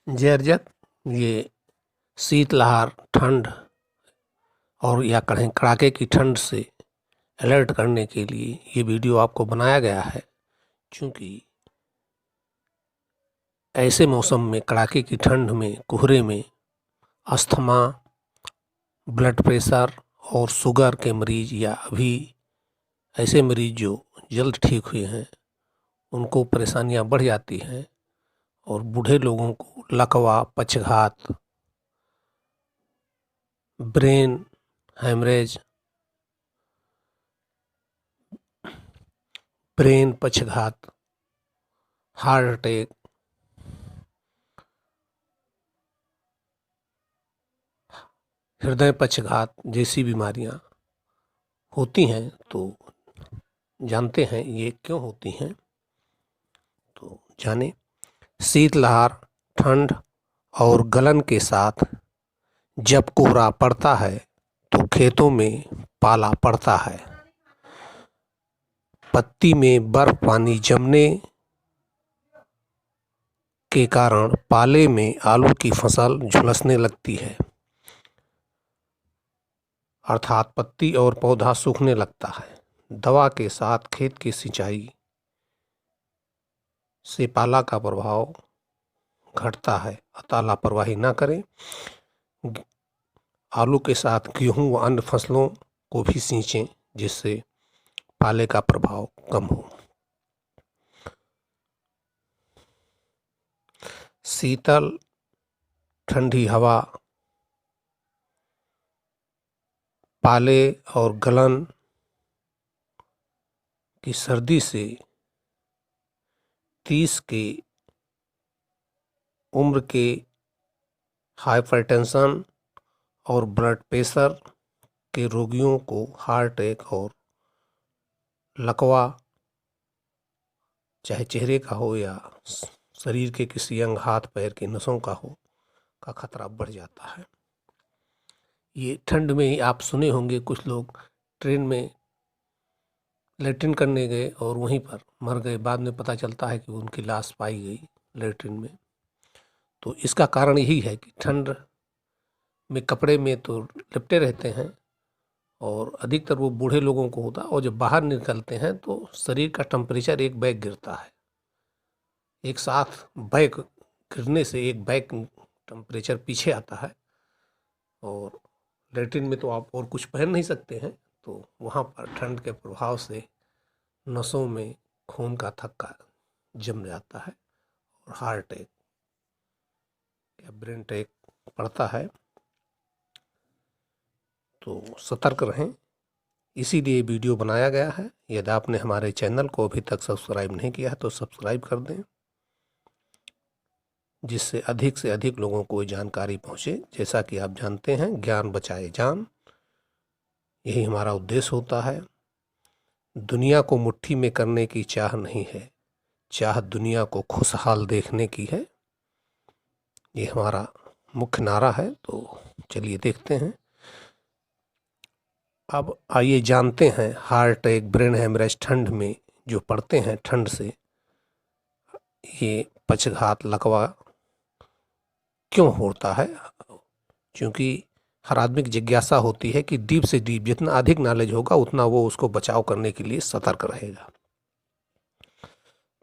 जर्जर ये शीतलहर, ठंड और या कड़ाके की ठंड से अलर्ट करने के लिए ये वीडियो आपको बनाया गया है। क्योंकि ऐसे मौसम में, कड़ाके की ठंड में, कोहरे में अस्थमा, ब्लड प्रेशर और शुगर के मरीज या अभी ऐसे मरीज जो जल्द ठीक हुए हैं उनको परेशानियां बढ़ जाती हैं। और बूढ़े लोगों को लकवा, पक्षघात, ब्रेन हेमरेज, ब्रेन पक्षघात, हार्ट अटैक, हृदय पक्षघात जैसी बीमारियां होती हैं। तो जानते हैं ये क्यों होती हैं, तो जाने। शीतलहर, ठंड और गलन के साथ जब कोहरा पड़ता है तो खेतों में पाला पड़ता है। पत्ती में बर्फ पानी जमने के कारण पाले में आलू की फसल झुलसने लगती है, अर्थात पत्ती और पौधा सूखने लगता है। दवा के साथ खेत की सिंचाई से पाला का प्रभाव घटता है, अतः लापरवाही न करें। आलू के साथ गेहूं व अन्य फसलों को भी सींचें जिससे पाले का प्रभाव कम हो। शीतल ठंडी हवा पाले और गलन की सर्दी से 30 के उम्र के हाइपरटेंशन और ब्लड प्रेशर के रोगियों को हार्ट अटैक और लकवा, चाहे चेहरे का हो या शरीर के किसी अंग, हाथ पैर के नसों का हो, का खतरा बढ़ जाता है। ये ठंड में ही आप सुने होंगे कुछ लोग ट्रेन में लैट्रिन करने गए और वहीं पर मर गए। बाद में पता चलता है कि उनकी लाश पाई गई लैट्रिन में। तो इसका कारण यही है कि ठंड में कपड़े में तो लिपटे रहते हैं और अधिकतर वो बूढ़े लोगों को होता है। और जब बाहर निकलते हैं तो शरीर का टेम्परेचर एक बैग गिरता है। एक साथ बैग गिरने से एक बैग टेम्परेचर पीछे आता है और लैट्रिन में तो आप और कुछ पहन नहीं सकते हैं। तो वहाँ पर ठंड के प्रभाव से नसों में खून का थक्का जम जाता है और हार्ट अटैक या ब्रेन अटैक पड़ता है। तो सतर्क रहें, इसीलिए वीडियो बनाया गया है। यदि आपने हमारे चैनल को अभी तक सब्सक्राइब नहीं किया है तो सब्सक्राइब कर दें, जिससे अधिक से अधिक लोगों को जानकारी पहुंचे। जैसा कि आप जानते हैं, ज्ञान बचाए जान, यही हमारा उद्देश्य होता है। दुनिया को मुट्ठी में करने की चाह नहीं है, चाह दुनिया को खुशहाल देखने की है। ये हमारा मुख्य नारा है। तो चलिए देखते हैं। अब आइए जानते हैं हार्ट अटैक, ब्रेन हेमरेज ठंड में जो पड़ते हैं, ठंड से ये पक्षघात, लकवा क्यों होता है। क्योंकि हर आदमी की जिज्ञासा होती है कि डीप से डीप जितना अधिक नॉलेज होगा उतना वो उसको बचाव करने के लिए सतर्क रहेगा।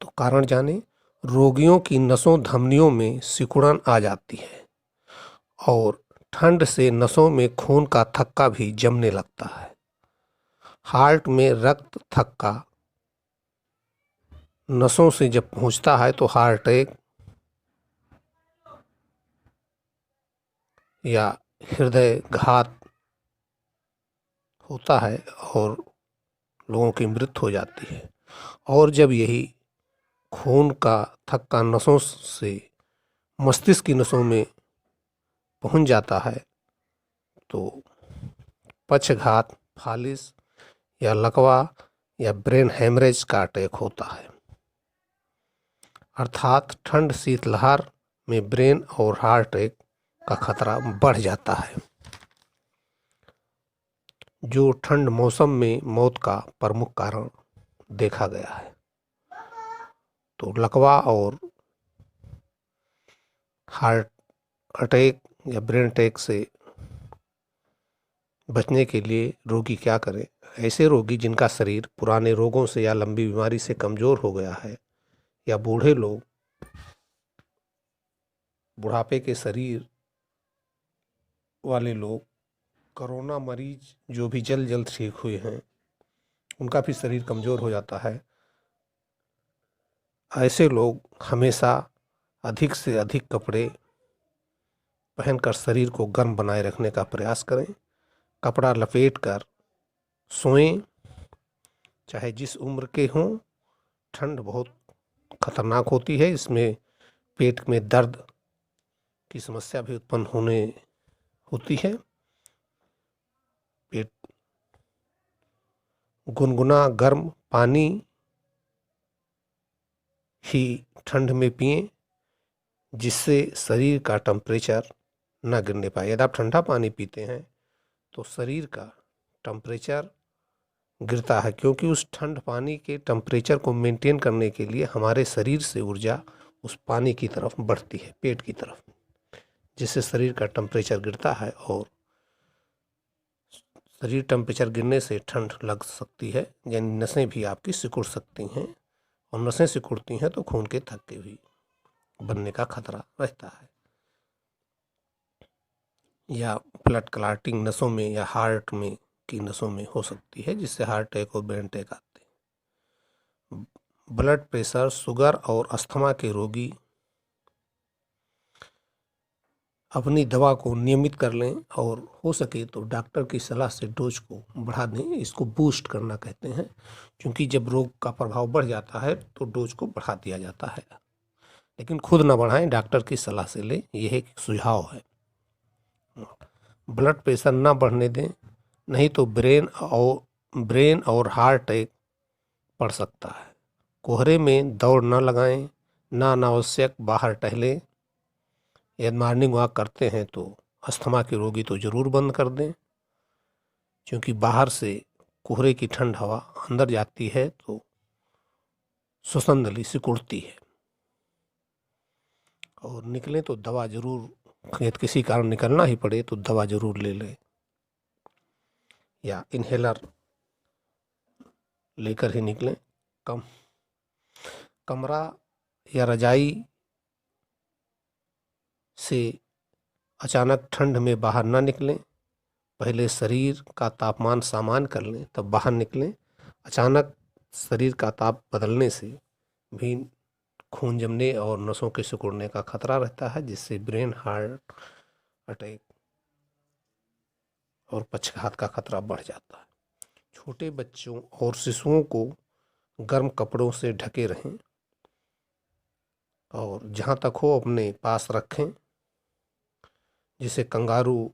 तो कारण जाने। रोगियों की नसों धमनियों में सिकुड़न आ जाती है और ठंड से नसों में खून का थक्का भी जमने लगता है। हार्ट में रक्त थक्का नसों से जब पहुंचता है तो हार्ट अटैक या हृदय घात होता है और लोगों की मृत्यु हो जाती है। और जब यही खून का थक्का नसों से मस्तिष्क की नसों में पहुंच जाता है तो पक्षघात, फालिस या लकवा या ब्रेन हेमरेज का अटैक होता है। अर्थात ठंड शीतलहर में ब्रेन और हार्ट अटैक का खतरा बढ़ जाता है, जो ठंड मौसम में मौत का प्रमुख कारण देखा गया है। तो लकवा और हार्ट अटैक या ब्रेन अटैक से बचने के लिए रोगी क्या करे? ऐसे रोगी जिनका शरीर पुराने रोगों से या लंबी बीमारी से कमज़ोर हो गया है, या बूढ़े लोग, बुढ़ापे के शरीर वाले लोग, कोरोना मरीज जो भी जल्द जल्द ठीक हुए हैं, उनका भी शरीर कमज़ोर हो जाता है। ऐसे लोग हमेशा अधिक से अधिक कपड़े पहनकर शरीर को गर्म बनाए रखने का प्रयास करें। कपड़ा लपेट कर सोएं, चाहे जिस उम्र के हों। ठंड बहुत खतरनाक होती है, इसमें पेट में दर्द की समस्या भी उत्पन्न होती है। पेट गुनगुना गर्म पानी ही ठंड में पिएं, जिससे शरीर का टेम्परेचर न गिरने पाए। यदि आप ठंडा पानी पीते हैं तो शरीर का टेम्परेचर गिरता है, क्योंकि उस ठंड पानी के टेम्परेचर को मेंटेन करने के लिए हमारे शरीर से ऊर्जा उस पानी की तरफ बढ़ती है, पेट की तरफ, जिससे शरीर का टेम्परेचर गिरता है और शरीर टेम्परेचर गिरने से ठंड लग सकती है, यानी नसें भी आपकी सिकुड़ सकती हैं, और नसें सिकुड़ती हैं तो खून के थक्के भी बनने का खतरा रहता है, या ब्लड क्लॉटिंग नसों में या हार्ट में की नसों में हो सकती है, जिससे हार्ट अटैक और ब्रेन अटैक आते हैं। ब्लड प्रेशर, शुगर और अस्थमा के रोगी अपनी दवा को नियमित कर लें, और हो सके तो डॉक्टर की सलाह से डोज को बढ़ा दें। इसको बूस्ट करना कहते हैं, क्योंकि जब रोग का प्रभाव बढ़ जाता है तो डोज को बढ़ा दिया जाता है, लेकिन खुद ना बढ़ाएं, डॉक्टर की सलाह से लें, यह एक सुझाव है। ब्लड प्रेशर ना बढ़ने दें, नहीं तो ब्रेन और हार्ट अटैक पड़ सकता है। कोहरे में दौड़ न लगाएं, ना अनावश्यक बाहर टहलें। यदि मॉर्निंग वॉक करते हैं तो अस्थमा के रोगी तो ज़रूर बंद कर दें, क्योंकि बाहर से कोहरे की ठंड हवा अंदर जाती है तो श्वसन नली सिकुड़ती है। और निकलें तो दवा ज़रूर, यदि किसी कारण निकलना ही पड़े तो दवा ज़रूर ले लें, या इन्हेलर लेकर ही निकलें। कमरा या रजाई से अचानक ठंड में बाहर ना निकलें। पहले शरीर का तापमान सामान्य कर लें, तब बाहर निकलें। अचानक शरीर का ताप बदलने से भी खून जमने और नसों के सिकुड़ने का खतरा रहता है, जिससे ब्रेन, हार्ट अटैक और पक्षाघात का खतरा बढ़ जाता है। छोटे बच्चों और शिशुओं को गर्म कपड़ों से ढके रहें, और जहाँ तक हो अपने पास रखें। जिसे कंगारू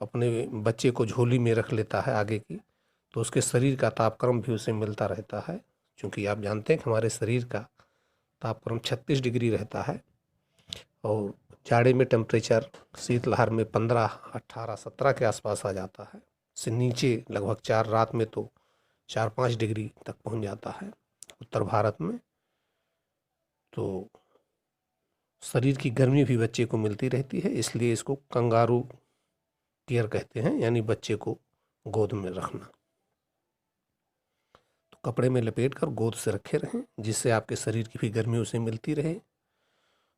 अपने बच्चे को झोली में रख लेता है आगे की, तो उसके शरीर का तापक्रम भी उसे मिलता रहता है, क्योंकि आप जानते हैं कि हमारे शरीर का तापक्रम 36 डिग्री रहता है, और जाड़े में टेम्परेचर शीतलहर में 15, 18, 17 के आसपास आ जाता है, से नीचे लगभग 4, रात में तो 4-5 डिग्री तक पहुंच जाता है उत्तर भारत में। तो शरीर की गर्मी भी बच्चे को मिलती रहती है, इसलिए इसको कंगारू केयर कहते हैं, यानी बच्चे को गोद में रखना। तो कपड़े में लपेट कर गोद से रखे रहें, जिससे आपके शरीर की भी गर्मी उसे मिलती रहे।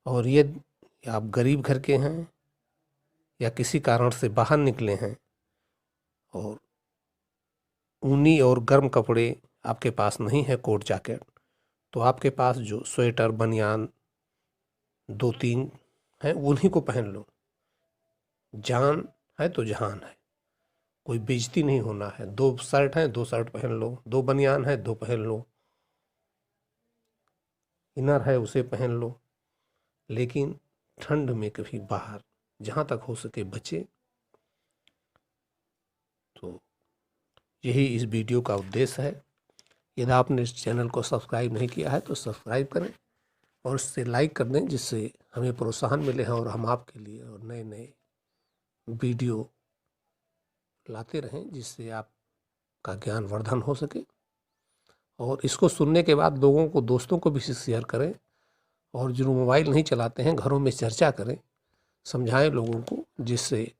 और ये आप गरीब घर के हैं या किसी कारण से बाहर निकले हैं और ऊनी और गर्म कपड़े आपके पास नहीं है, कोट जैकेट, तो आपके पास जो स्वेटर, बनियान 2-3 हैं उन्हीं को पहन लो। जान है तो जहान है, कोई बेइज्जती नहीं होना है। 2 शर्ट हैं, 2 शर्ट पहन लो, 2 बनियान है 2 पहन लो, इनर है उसे पहन लो, लेकिन ठंड में कभी बाहर जहाँ तक हो सके बचे। तो यही इस वीडियो का उद्देश्य है। यदि आपने इस चैनल को सब्सक्राइब नहीं किया है तो सब्सक्राइब करें और इससे लाइक कर दें, जिससे हमें प्रोत्साहन मिले और हम आपके लिए और नए नए वीडियो लाते रहें, जिससे आपका ज्ञान वर्धन हो सके। और इसको सुनने के बाद लोगों को, दोस्तों को भी शेयर करें, और जो मोबाइल नहीं चलाते हैं घरों में चर्चा करें, समझाएं लोगों को, जिससे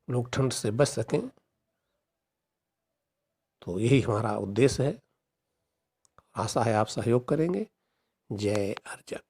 लोग ठंड से बच सकें। तो यही हमारा उद्देश्य है। आशा है आप सहयोग करेंगे। जय अर्जक।